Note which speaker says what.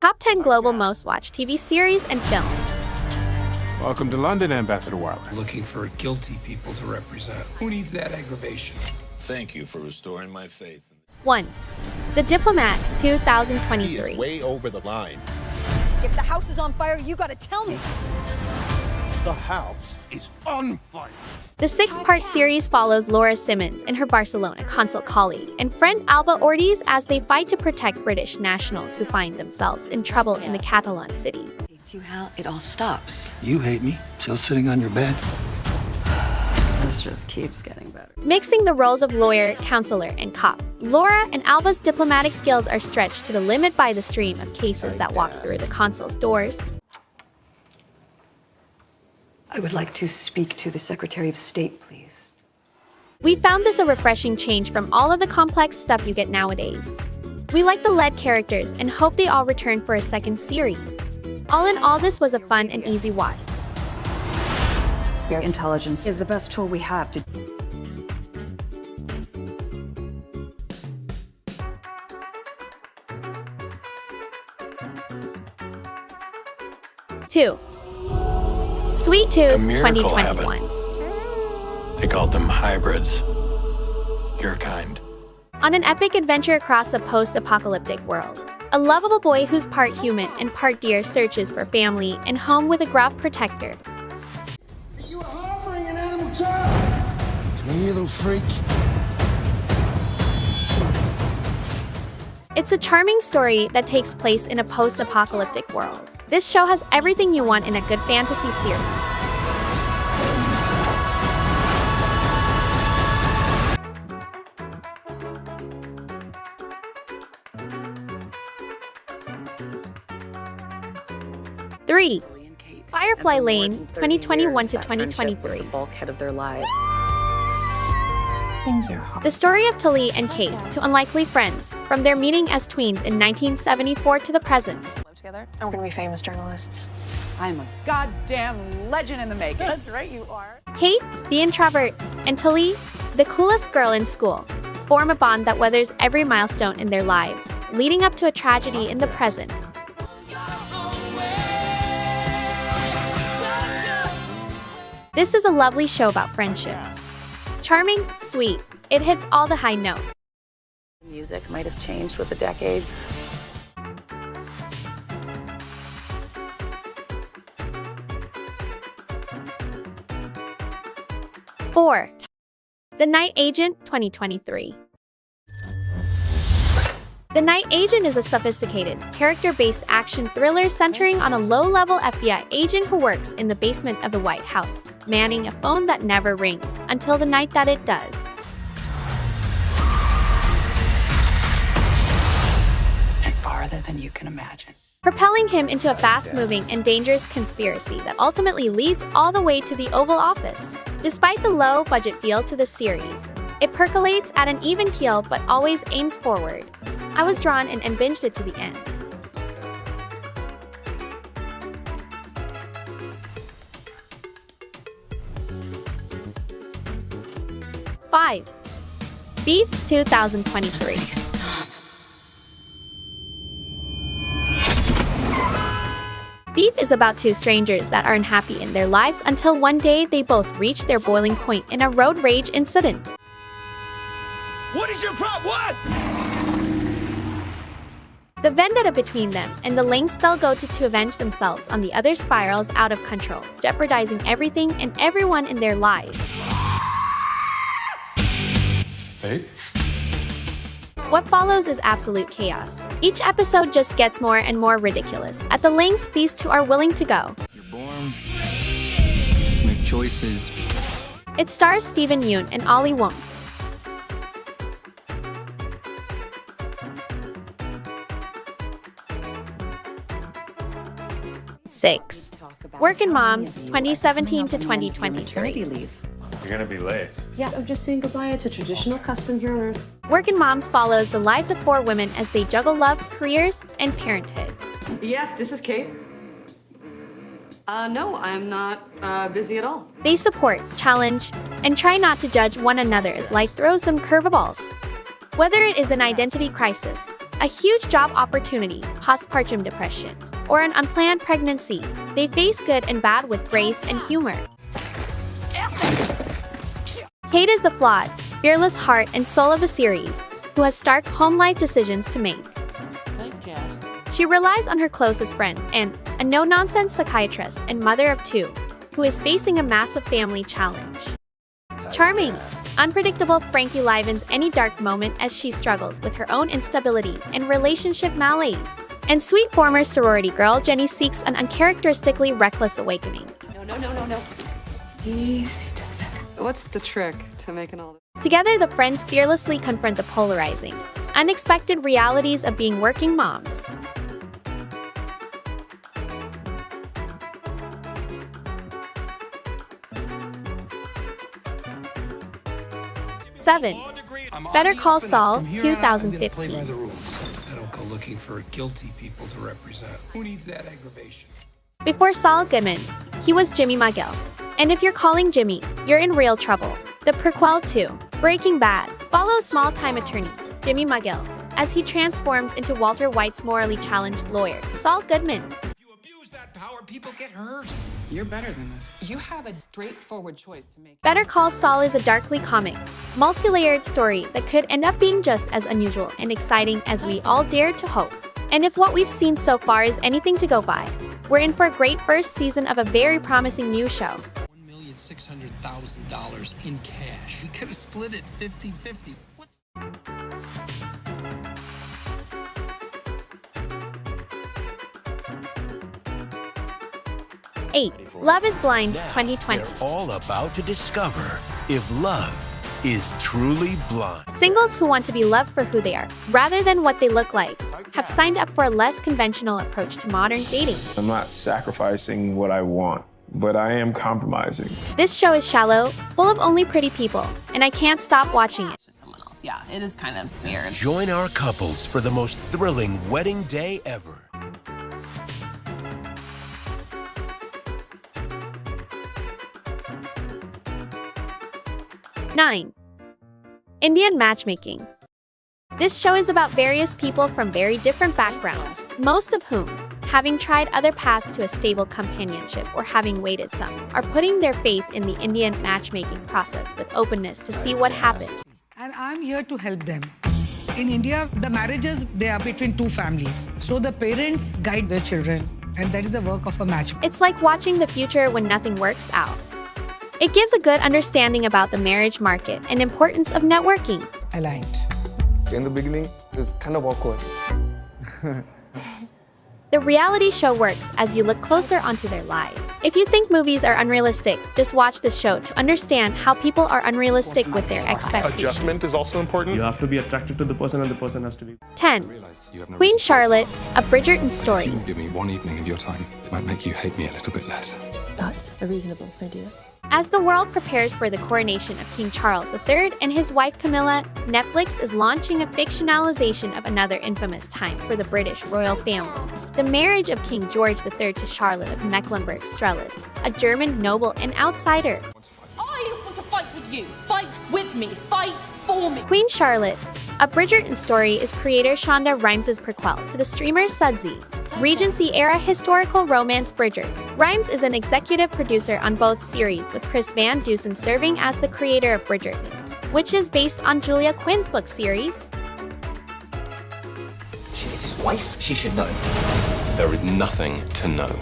Speaker 1: Top 10 Global Most Watched TV Series and Films.
Speaker 2: Welcome to London, Ambassador Wilder.
Speaker 3: Looking for guilty people to represent. Who needs that aggravation?
Speaker 4: Thank you for restoring my faith.
Speaker 1: 1. The Diplomat,
Speaker 5: He
Speaker 1: 2023.
Speaker 5: is way over the line.
Speaker 6: If the house is on fire, you gotta tell me.
Speaker 5: The house is on fire.
Speaker 1: The 6-part series follows Laura Simmons and her Barcelona consul colleague and friend Alba Ortiz as they fight to protect British nationals who find themselves in trouble in the Catalan city.
Speaker 7: Hates you, Hal, it all stops.
Speaker 3: You hate me? Still sitting on your bed?
Speaker 7: This just keeps getting better.
Speaker 1: Mixing the roles of lawyer, counselor, and cop, Laura and Alba's diplomatic skills are stretched to the limit by the stream of cases that walk through the consul's doors.
Speaker 7: I would like to speak to the Secretary of State, please.
Speaker 1: We found this a refreshing change from all of the complex stuff you get nowadays. We like the lead characters and hope they all return for a second series. All in all, this was a fun and easy watch.
Speaker 8: Your intelligence is the best tool we have to...
Speaker 1: Two. Sweet Tooth,
Speaker 3: A miracle
Speaker 1: 2021.
Speaker 3: They called them hybrids. Your kind.
Speaker 1: On an epic adventure across a post-apocalyptic world, a lovable boy who's part human and part deer searches for family and home with a gruff protector.
Speaker 5: You are harboring an animal child. It's me, you little freak.
Speaker 1: It's a charming story that takes place in a post-apocalyptic world. This show has everything you want in a good fantasy series. Three. Firefly Lane, 2021 to 2023.
Speaker 7: The bulkhead of their lives.
Speaker 8: Things are hard.
Speaker 1: The story of Tully and Kate, two unlikely friends, from their meeting as tweens in 1974 to the present.
Speaker 9: Together, and we're gonna be famous journalists.
Speaker 8: I'm a
Speaker 6: Goddamn legend in the making. That's right, you are.
Speaker 1: Kate, the introvert, and Tully, the coolest girl in school, form a bond that weathers every milestone in their lives, leading up to a tragedy in the present. This is a lovely show about friendship. Charming, sweet, it hits all the high notes.
Speaker 7: Music might have changed with the decades.
Speaker 1: Four. The Night Agent, 2023. The Night Agent is a sophisticated, character-based action thriller centering on a low-level FBI agent who works in the basement of the White House, manning a phone that never rings until the night that it does.
Speaker 7: And farther than you can imagine.
Speaker 1: Propelling him into a fast-moving and dangerous conspiracy that ultimately leads all the way to the Oval Office. Despite the low-budget feel to the series, it percolates at an even keel but always aims forward. I was drawn in and binged it to the end. Five. Beef, 2023.
Speaker 7: Make it stop.
Speaker 1: Beef is about two strangers that are unhappy in their lives until one day they both reach their boiling point in a road rage incident.
Speaker 4: What is your problem? What?
Speaker 1: The vendetta between them and the lengths they'll go to avenge themselves on the other spirals out of control, jeopardizing everything and everyone in their lives.
Speaker 3: Hey?
Speaker 1: What follows is absolute chaos. Each episode just gets more and more ridiculous at the lengths these two are willing to go.
Speaker 10: You're born, make choices.
Speaker 1: It stars Stephen Yeun and Ollie Wong. Six. Workin Moms, 2017 to 2023.
Speaker 7: Leave.
Speaker 2: You're gonna be late.
Speaker 8: Yeah, I'm just saying goodbye. It's a traditional custom here on Earth.
Speaker 1: Workin Moms follows the lives of 4 women as they juggle love, careers, and parenthood.
Speaker 8: Yes, this is Kate. No, I'm not busy at all.
Speaker 1: They support, challenge, and try not to judge one another as life throws them curveballs. Whether it is an identity crisis, a huge job opportunity, postpartum depression, or an unplanned pregnancy, they face good and bad with grace and humor. Kate is the flawed, fearless heart and soul of the series, who has stark home life decisions to make. She relies on her closest friend and a no-nonsense psychiatrist and mother of two, who is facing a massive family challenge. Charming, unpredictable Frankie livens any dark moment as she struggles with her own instability and relationship malaise. And sweet former sorority girl Jenny seeks an uncharacteristically reckless awakening.
Speaker 6: No. Easy does it.
Speaker 8: What's the trick to making all this?
Speaker 1: Together, the friends fearlessly confront the polarizing, unexpected realities of being working moms. Seven. Better Call Saul, 2015.
Speaker 3: Play by the rules. I don't go looking for guilty people to represent. Who needs that aggravation?
Speaker 1: Before Saul Goodman, he was Jimmy McGill. And if you're calling Jimmy, you're in real trouble. The prequel to Breaking Bad follows small-time attorney Jimmy McGill as he transforms into Walter White's morally challenged lawyer, Saul Goodman.
Speaker 3: You abuse that power, people get hurt.
Speaker 8: You're better than this. You have a straightforward choice to make.
Speaker 1: Better Call Saul is a darkly comic, multi-layered story that could end up being just as unusual and exciting as we all dared to hope. And if what we've seen so far is anything to go by, we're in for a great first season of a very promising new show.
Speaker 3: $1,600,000 in cash. We could have split it 50-50. What's...
Speaker 1: Eight. Love is Blind, 2020.
Speaker 11: They're all about to discover if love is truly blind.
Speaker 1: Singles who want to be loved for who they are, rather than what they look like, have signed up for a less conventional approach to modern dating.
Speaker 2: I'm not sacrificing what I want, but I am compromising.
Speaker 1: This show is shallow, full of only pretty people, and I can't stop watching it.
Speaker 6: Yeah, it is kind of weird.
Speaker 11: Join our couples for the most thrilling wedding day ever.
Speaker 1: Nine. Indian Matchmaking. This show is about various people from very different backgrounds, most of whom, having tried other paths to a stable companionship or having waited some, are putting their faith in the Indian matchmaking process with openness to see what happens.
Speaker 12: And I'm here to help them. In India, the marriages, they are between two families. So the parents guide their children, and that is the work of a matchmaker.
Speaker 1: It's like watching the future when nothing works out. It gives a good understanding about the marriage market and importance of networking.
Speaker 12: Aligned.
Speaker 13: In the beginning, it was kind of awkward.
Speaker 1: The reality show works as you look closer onto their lives. If you think movies are unrealistic, just watch this show to understand how people are unrealistic with their expectations.
Speaker 2: Adjustment is also important.
Speaker 13: You have to be attracted to the person and the person has to be...
Speaker 1: 10. Queen Charlotte, a Bridgerton story.
Speaker 3: You give me one evening of your time. It might make you hate me a little bit less.
Speaker 9: That's a reasonable idea.
Speaker 1: As the world prepares for the coronation of King Charles III and his wife Camilla, Netflix is launching a fictionalization of another infamous time for the British royal family. The marriage of King George III to Charlotte of Mecklenburg-Strelitz, a German noble and outsider.
Speaker 6: I want to fight with you. Fight with me. Fight for me.
Speaker 1: Queen Charlotte, a Bridgerton story, is creator Shonda Rhimes' prequel to the streamer Sudsy, Regency-era historical romance Bridgerton. Rhimes is an executive producer on both series, with Chris Van Dusen serving as the creator of Bridgerton, which is based on Julia Quinn's book series.
Speaker 4: She's his wife. She should know. There is nothing to know.